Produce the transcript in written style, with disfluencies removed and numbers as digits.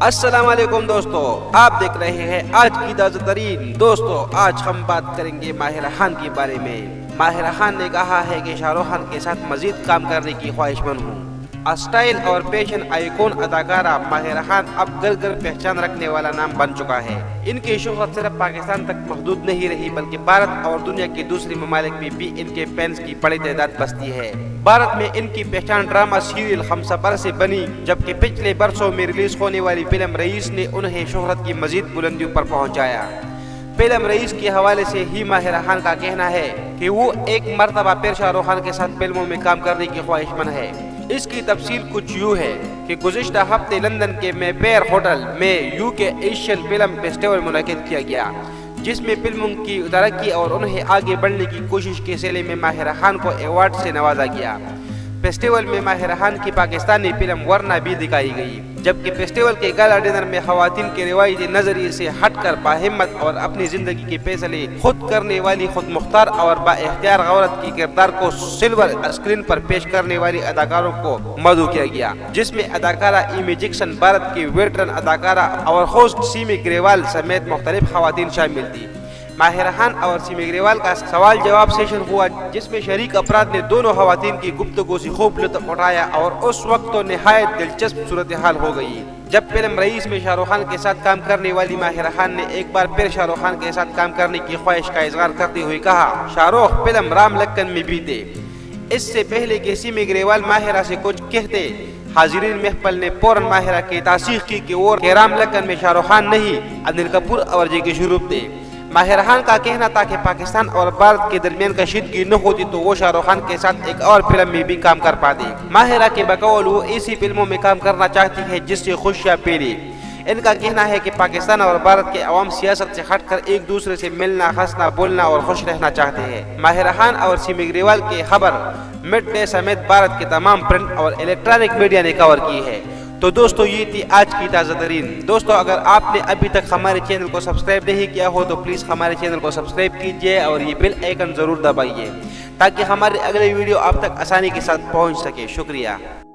السلام علیکم دوستو، آپ دیکھ رہے ہیں آج کی تازہ ترین۔ دوستو آج ہم بات کریں گے ماہرہ خان کے بارے میں۔ ماہرہ خان نے کہا ہے کہ شاہ رخ خان کے ساتھ مزید کام کرنے کی خواہش مند ہوں۔ اسٹائل اور پیشن آئیکون اداکارہ ماہرہ خان اب گھر گھر پہچان رکھنے والا نام بن چکا ہے۔ ان کی شہرت صرف پاکستان تک محدود نہیں رہی بلکہ بھارت اور دنیا کے دوسرے ممالک میں بھی ان کے فینس کی بڑی تعداد بستی ہے۔ بھارت میں ان کی پہچان ڈرامہ سیریل ہم سفر سے بنی، جبکہ پچھلے برسوں میں ریلیز ہونے والی فلم رئیس نے انہیں شہرت کی مزید بلندیوں پر پہنچایا۔ فلم رئیس کے حوالے سے ہی ماہرہ خان کا کہنا ہے کہ وہ ایک مرتبہ پھر شاہ رخ خان کے ساتھ فلموں میں کام کرنے کی خواہش مند ہے۔ اس کی تفصیل کچھ یوں ہے کہ گزشتہ ہفتے لندن کے مے فیئر ہوٹل میں UK ایشین فلم فیسٹیول منعقد کیا گیا، جس میں فلموں کی ترقی اور انہیں آگے بڑھنے کی کوشش کے سلسلے میں ماہرہ خان کو ایوارڈ سے نوازا گیا۔ فیسٹیول میں ماہرہ خان کی پاکستانی فلم ورنہ بھی دکھائی گئی، جبکہ فیسٹیول کے گالا ڈنر میں خواتین کے روایتی نظریے سے ہٹ کر باہمت اور اپنی زندگی کے فیصلے خود کرنے والی، خود مختار اور با اختیار عورت کی کردار کو سلور اسکرین پر پیش کرنے والی اداکاروں کو مدعو کیا گیا، جس میں اداکارہ ایمی جیکسن، بھارت کی ویٹرن اداکارہ اور ہوسٹ سیمی گریوال سمیت مختلف خواتین شامل تھیں۔ ماہرہ خان اور سیمی گریوال کا سوال جواب سیشن ہوا، جس میں شریک افراد نے دونوں خواتین کی گفتگو سے خوب لطف اٹھایا اور اس وقت تو نہایت دلچسپ صورتحال ہو گئی جب فلم رئیس میں شاہ رخ خان کے ساتھ کام کرنے والی ماہرہ خان نے ایک بار پھر شاہ رخ خان کے ساتھ کام کرنے کی خواہش کا اظہار کرتے ہوئے کہا، شاہ رخ فلم رام لکن میں بھی تھے۔ اس سے پہلے کہ سیمی گریوال ماہرہ سے کچھ کہتے، حاضرین محفل نے فوراً ماہرہ کی تصدیق کی کہ رام لکن میں شاہ رخ خان نہیں، انل کپور اور جیکی شروف تھے۔ ماہرہ خان کا کہنا تھا کہ پاکستان اور بھارت کے درمیان کشیدگی نہ ہوتی تو وہ شاہ رخ خان کے ساتھ ایک اور فلم میں بھی کام کر پاتے۔ ماہرہ کے بقول وہ ایسی فلموں میں کام کرنا چاہتی ہے جس سے خوشیاں پھیلے۔ ان کا کہنا ہے کہ پاکستان اور بھارت کے عوام سیاست سے ہٹ کر ایک دوسرے سے ملنا، ہنسنا، بولنا اور خوش رہنا چاہتے ہیں۔ ماہرہ خان اور سیمی گریوال کی خبر مڈ ڈے سمیت بھارت کے تمام پرنٹ اور الیکٹرانک میڈیا نے کور کی ہے۔ تو دوستو یہ تھی آج کی تازہ ترین۔ دوستو اگر آپ نے ابھی تک ہمارے چینل کو سبسکرائب نہیں کیا ہو تو پلیز ہمارے چینل کو سبسکرائب کیجئے اور یہ بیل آئیکن ضرور دبائیے تاکہ ہمارے اگلے ویڈیو آپ تک آسانی کے ساتھ پہنچ سکے۔ شکریہ۔